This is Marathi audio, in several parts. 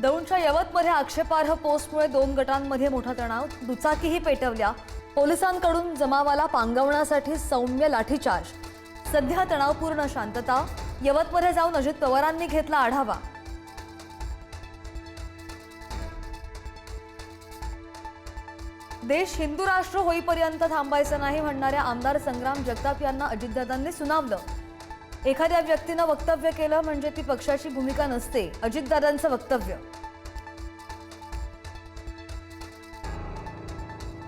दौंडच्या यवतमध्ये आक्षेपार्ह पोस्टमुळे दोन गटांमध्ये मोठा तणाव, दुचाकीही पेटवल्या। पोलिसांकडून जमावाला पांगवण्यासाठी सौम्य लाठीचार्ज। सध्या तणावपूर्ण शांतता। यवतमध्ये जाऊन अजित पवारांनी घेतला आढावा। देश हिंदू राष्ट्र होईपर्यंत थांबायचं नाही म्हणणाऱ्या आमदार संग्राम जगताप यांना अजितदादांनी सुनावलं। एखाद्या व्यक्तीने वक्तव्य केलं म्हणजे ती पक्षाची भूमिका नसते, अजितदादांचं वक्तव्य।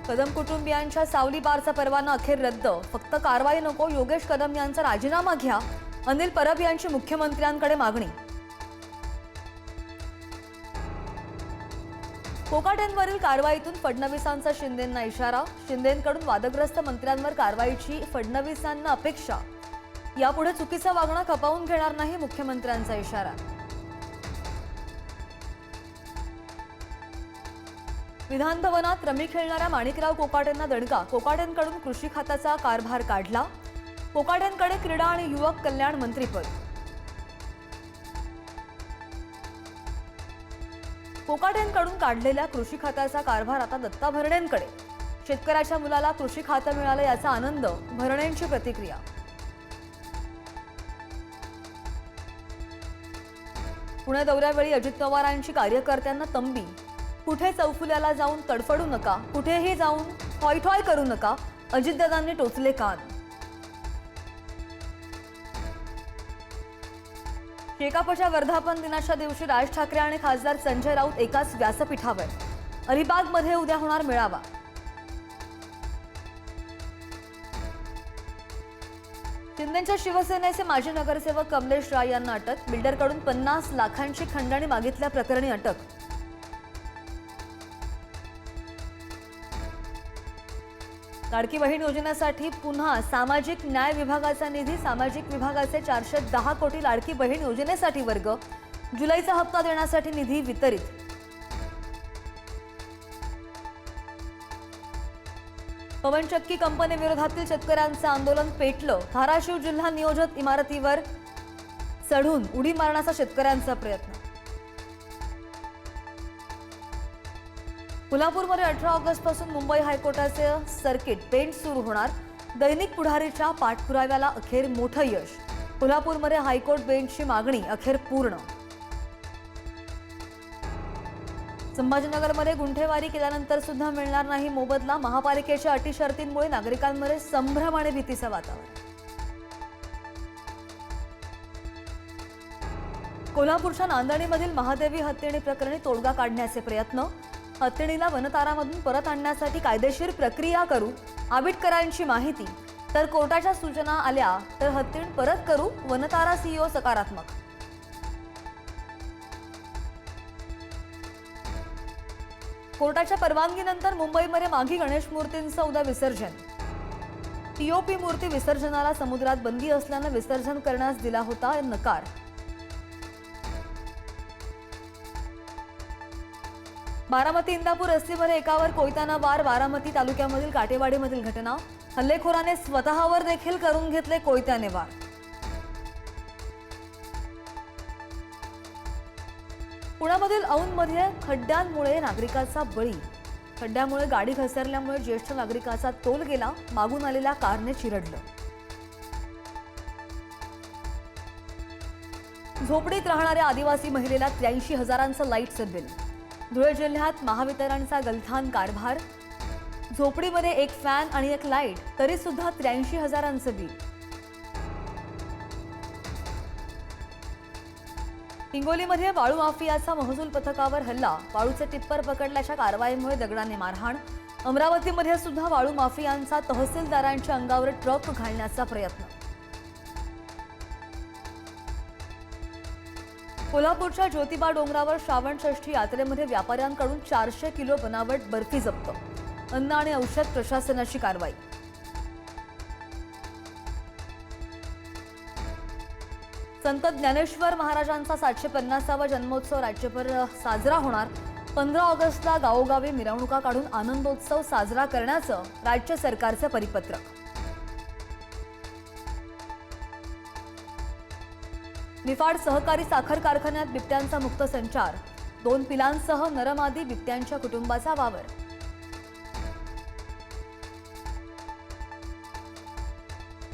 कदम कुटुंबियांच्या सावली बारचा परवाना अखेर रद्द। फक्त कारवाई नको, योगेश कदम यांचा राजीनामा घ्या, अनिल परब यांची मुख्यमंत्र्यांकडे मागणी। कोकाटेंवरील कारवाईतून फडणवीसांचा शिंदेंना इशारा। शिंदेंकडून वादग्रस्त मंत्र्यांवर कारवाईची फडणवीसांना अपेक्षा। यापुढे चुकीचं वागणं खपावून घेणार नाही, मुख्यमंत्र्यांचा इशारा। विधान भवनात रमी खेळणाऱ्या माणिकराव कोकाटेंना दणका। कोकाटेंकडून कृषी खात्याचा कारभार काढला। कोकाटेंकडे क्रीडा आणि युवक कल्याण मंत्रीपद। कोकाटेंकडून काढलेल्या कृषी खात्याचा कारभार आता दत्ता भरणेंकडे। शेतकऱ्याच्या मुलाला कृषी खातं मिळालं याचा आनंद, भरणेंची प्रतिक्रिया। पुणे दौऱ्यावेळी अजित पवारांची कार्यकर्त्यांना तंबी। कुठे चौफुल्याला जाऊन तडफडू नका, कुठेही जाऊन ठॉय करू नका, अजितदादांनी टोचले कान। शेकापच्या वर्धापन दिनाच्या दिवशी राज ठाकरे आणि खासदार संजय राऊत एकाच व्यासपीठावर। अलिबागमध्ये उद्या होणार मेळावा। शिंदेच्या शिवसेनेचे माजी नगरसेवक कमलेश राय यांना अटक। बिल्डरकडून 50 लाखांची खंडणी मागितल्या प्रकरणी अटक। लाडकी बहीण योजनेसाठी पुन्हा सामाजिक न्याय विभागाचा निधी। सामाजिक विभागाचे 410 कोटी लाडकी बहीण योजनेसाठी वर्ग। जुलैचा हप्ता देण्यासाठी निधी वितरित। पवनचक्की कंपनी विरोधातील शेतकऱ्यांचे आंदोलन पेटलं। धाराशिव जिल्हा नियोजित इमारतीवर चढून उडी मारण्याचा शेतकऱ्यांचा प्रयत्न। कोल्हापूरमध्ये 18 ऑगस्ट पासून मुंबई हायकोर्टाचे सर्किट बेंच सुरू होणार। दैनिक पुढारीच्या पाठपुराव्याला अखेर मोठं यश। कोल्हापूरमध्ये हायकोर्ट बेंचची मागणी अखेर पूर्ण। संभाजीनगरमध्ये गुंठेवारी केल्यानंतर सुद्धा मिळणार नाही मोबदला। महापालिकेच्या अटी शर्तींमुळे नागरिकांमध्ये संभ्रम आणि भीतीचं वातावरण। कोल्हापूरच्या नांदणीमधील महादेवी हत्तीणी प्रकरणी तोडगा काढण्याचे प्रयत्न। हत्तीणीला वनतारामधून परत आणण्यासाठी कायदेशीर प्रक्रिया करू, आबिटकरांची माहिती। तर कोर्टाच्या सूचना आल्या तर हत्तीण परत करू, वनतारा सीईओ सकारात्मक। कोर्टाच्या परवानगीनंतर मुंबईमध्ये माघी गणेश मूर्तींचं उद्या विसर्जन। पीओपी मूर्ती विसर्जनाला समुद्रात बंदी असल्यानं विसर्जन करण्यास दिला होता नकार। बारामती इंदापूर रस्त्यावर एकावर कोयत्यानं वार। बारामती तालुक्यामधील काटेवाडीमधील घटना। हल्लेखोराने स्वतःवर देखील करून घेतले कोयत्याने वार। पुण्यामधील औंधमध्ये खड्ड्यांमुळे नागरिकाचा बळी। खड्ड्यामुळे गाडी घसरल्यामुळे ज्येष्ठ नागरिकाचा तोल गेला। मागून आलेल्या कारने चिरडलं। झोपडीत राहणाऱ्या आदिवासी महिलेला 83,000चं लाईटचं बिल। धुळे जिल्ह्यात महावितरणचा गलथान कारभार। झोपडीमध्ये एक फॅन आणि एक लाईट, तरी सुद्धा 83,000चं बिल। हिंगोलीमध्ये वाळू माफियाचा महसूल पथकावर हल्ला। वाळूचे टिप्पर पकडल्याच्या कारवाईमुळे दगडाने मारहाण। अमरावतीमध्ये सुद्धा वाळू माफियांचा तहसीलदारांच्या अंगावर ट्रक घालण्याचा प्रयत्न। कोल्हापूरच्या ज्योतिबा डोंगरावर श्रावण षष्ठी यात्रेमध्ये व्यापाऱ्यांकडून 400 किलो बनावट बर्फी जप्त। अन्न आणि औषध प्रशासनाची कारवाई। संत ज्ञानेश्वर महाराजांचा 750वा जन्मोत्सव राज्यभर साजरा होणार। 15 ऑगस्टला गावोगावी मिरवणुका काढून आनंदोत्सव साजरा करण्याचं राज्य सरकारचं परिपत्रक। निफाड सहकारी साखर कारखान्यात बिबट्यांचा मुक्त संचार। 2 पिलांसह नरमादी बिबट्यांच्या कुटुंबाचा वावर.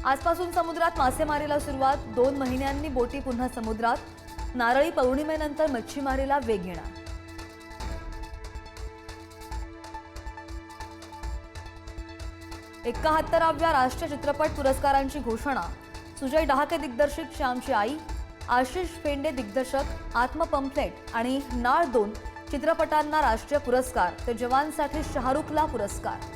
आजपासून समुद्रात मासेमारीला सुरुवात. 2 महिन्यांनी बोटी पुन्हा समुद्रात. नारळी पौर्णिमेनंतर मच्छीमारीला वेग येणार. एकाहत्तराव्या राष्ट्रीय चित्रपट पुरस्कारांची घोषणा. सुजय डहाके दिग्दर्शित श्यामची आई, आशिष फेंडे दिग्दर्शक आत्मपंपलेट आणि नाळ 2 चित्रपटांना राष्ट्रीय पुरस्कार, तर जवानसाठी शाहरुखला पुरस्कार.